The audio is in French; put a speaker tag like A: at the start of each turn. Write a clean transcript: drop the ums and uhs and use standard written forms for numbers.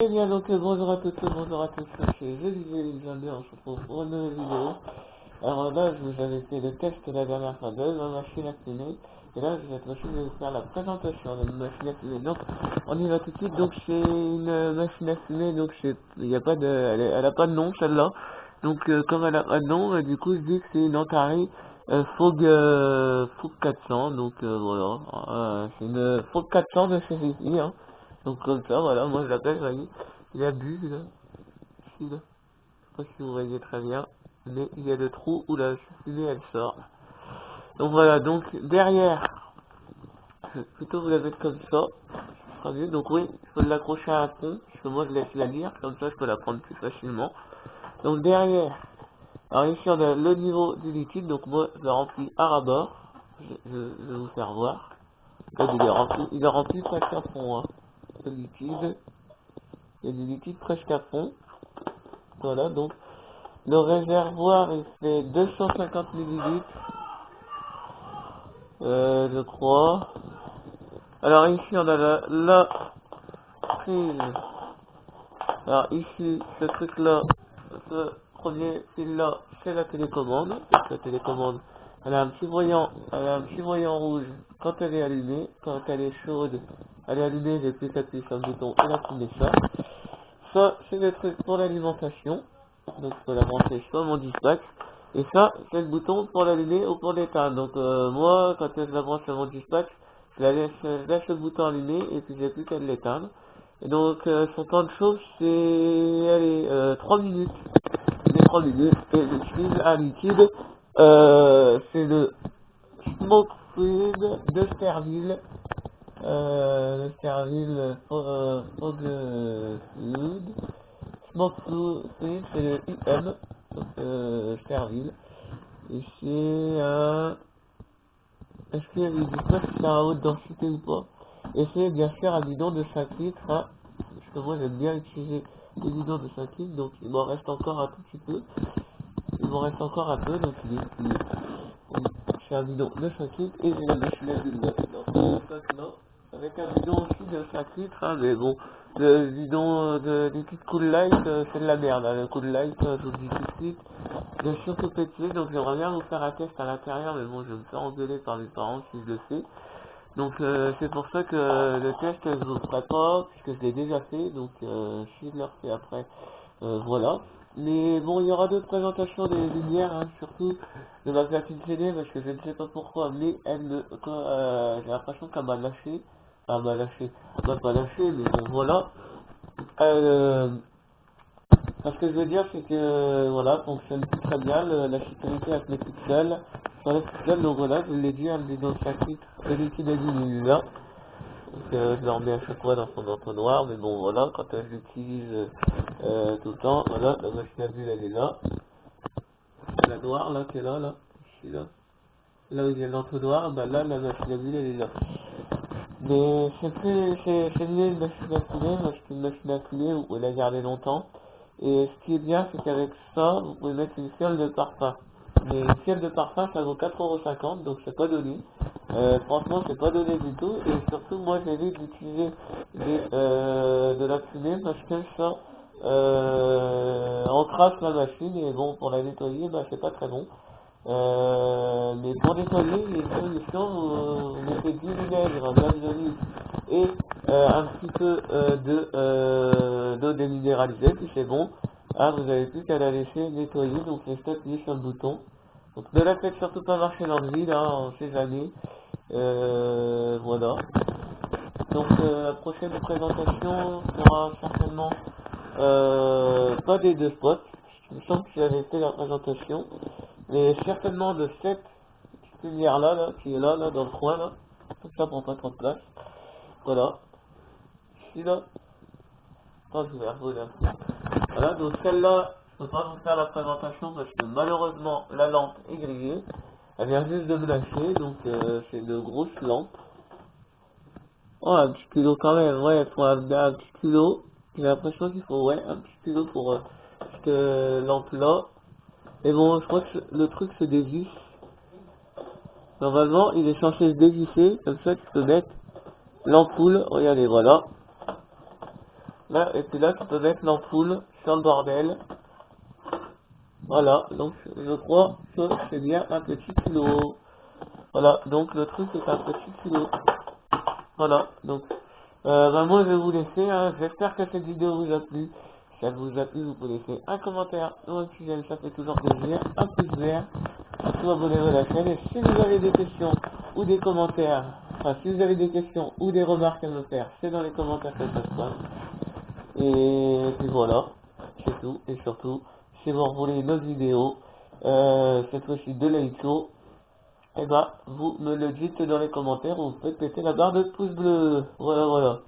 A: Eh bien donc bonjour à toutes, bonjour à tous, c'est Olivier, on se retrouve pour une nouvelle vidéo. Alors là je vous avais fait le test la dernière fois de ma machine à fumer, et là cette fois-ci je vais vous faire la présentation de ma machine à fumer. Donc on y va tout de suite, donc c'est une machine à fumer, donc il y a pas de, elle a pas de nom celle-là, donc comme elle a pas de nom, du coup je dis que c'est une Antari Fog 400, donc voilà, c'est une Fog 400 de chez ici, hein. Donc comme ça, voilà, moi je l'appelle, vous voyez, il a bu, là, ici, là, je sais pas si vous voyez très bien, mais il y a le trou où la fumée elle sort. Donc voilà, donc derrière, je vais plutôt vous la mettre comme ça, ce sera mieux. Donc oui, il faut l'accrocher à un pont, parce que moi je laisse la lire, comme ça je peux la prendre plus facilement. Donc derrière, alors ici on a le niveau du liquide, donc moi je le remplis à ras-bord, je vais vous faire voir. Là, il est rempli presque à fond, hein, le liquide, il y a du liquide presque à fond. Voilà, donc le réservoir il fait 250 millilitres, je crois. Alors ici on a la prise. Alors ici, ce truc là, ce premier fil là, c'est la télécommande. Donc la télécommande, elle a un petit voyant rouge quand elle est allumée. Quand elle est chaude, elle est allumée, j'ai plus appuyé sur le bouton et la fumée sort. Ça, c'est le truc pour l'alimentation. Donc, je peux la brancher sur mon dispatch. Et ça, c'est le bouton pour l'allumer ou pour l'éteindre. Donc, moi, quand je la branche sur mon dispatch, je laisse le bouton allumé et puis j'ai plus qu'à l'éteindre. Et donc, son temps de chauffe, c'est, allez, 3 minutes. C'est 3 minutes. Et j'utilise un liquide, c'est le Smoke Fluid de Sterville. Le Sterville Fog Fluid. Smoke Fluid, c'est le IM, donc Sterville. Et c'est un... Est-ce qu'il dit pas si c'est un haute densité ou pas? Et c'est bien sûr un bidon de 5 litres, hein, parce que moi j'aime bien utiliser les bidons de 5 litres, donc il m'en reste encore un tout petit peu. Il m'en reste encore un peu, donc c'est un bidon de 5 litres et j'ai la machine à bulles dans ce sac là, avec un bidon aussi de 5 litres, hein, mais bon, le bidon de liquide Cool Light, c'est de la merde, hein, le Cool Light, je vous le dis tout de suite, je suis surtout pété, donc j'aimerais bien vous faire un test à l'intérieur, mais bon, je vais me faire engueuler par mes parents si je le fais. Donc c'est pour ça que le test je vous le ferai pas, puisque je l'ai déjà fait, donc si je le refais après, voilà. Mais bon, il y aura d'autres présentations des lumières, hein, surtout de ma platine CD, parce que je ne sais pas pourquoi, mais elle me, j'ai l'impression qu'elle m'a lâché, elle m'a pas lâché, mais bon voilà. Euh, ce que je veux dire, c'est que voilà, fonctionne plus très bien, la sécurité avec les pixels, sur les pixels, donc voilà, je l'ai dit, un bidon de 5 litres, le liquide est dit là. Donc, je le remets à chaque fois dans son entonnoir, mais bon voilà, quand je l'utilise tout le temps, voilà, la machine à bulles elle est là, la noire là, qui est là, ici là où il y a l'entonnoir, bah là la machine à bulles elle est là. Mais c'est mieux une machine à fumer parce qu'une machine à fumer vous pouvez la garder longtemps. Et ce qui est bien c'est qu'avec ça vous pouvez mettre une fiole de parfum. Mais une fiole de parfum ça vaut 4,50 € donc c'est pas donné. Franchement c'est pas donné du tout et surtout moi j'évite d'utiliser de la fumée parce que ça encrasse la machine et bon pour la nettoyer bah c'est pas très bon. Mais pour nettoyer, les solutions, vous mettez du vinaigre, de l'huile d'olive et un petit peu d'eau déminéralisée, puis c'est bon. Ah, vous avez plus qu'à la laisser nettoyer, donc restez appuyé sur le bouton. Donc ne la faites surtout pas marcher dans le vide, hein, on sait jamais. Voilà. Donc la prochaine présentation sera certainement pas des deux spots. Il me semble que j'avais fait la présentation. Mais certainement de cette lumière là, qui est là, dans le coin là. Tout ça prend pas trop de place. Voilà. Ici là. Attends, je vais regarder un peu. Voilà, donc celle-là, je peux pas vous faire la présentation parce que malheureusement la lampe est grillée. Elle vient juste de me lâcher, donc c'est une grosse lampe. Oh, un petit kilo quand même, ouais, il faut un petit kilo. J'ai l'impression qu'il faut, ouais, un petit kilo pour cette lampe-là. Mais bon, je crois que le truc se dévisse. Normalement, il est censé se dévisser, comme ça tu peux mettre l'ampoule, regardez, voilà. Là, et puis là, tu peux mettre l'ampoule sur le bordel. Voilà, donc je crois que c'est bien un petit kilo. Voilà, donc le truc est un petit kilo. Voilà, donc moi je vais vous laisser, hein. J'espère que cette vidéo vous a plu. Si elle vous a plu, vous pouvez laisser un commentaire ou un petit j'aime, ça fait toujours plaisir, un pouce vert, vous abonnez à la chaîne. Et si vous avez des questions ou des commentaires, enfin si vous avez des questions ou des remarques à me faire, c'est dans les commentaires que ça se passe. Et puis voilà, c'est tout. Et surtout, si vous voulez une autre vidéo, cette fois-ci de l'Aïto, eh ben, vous me le dites dans les commentaires ou vous faites péter la barre de pouce bleu. Voilà, voilà.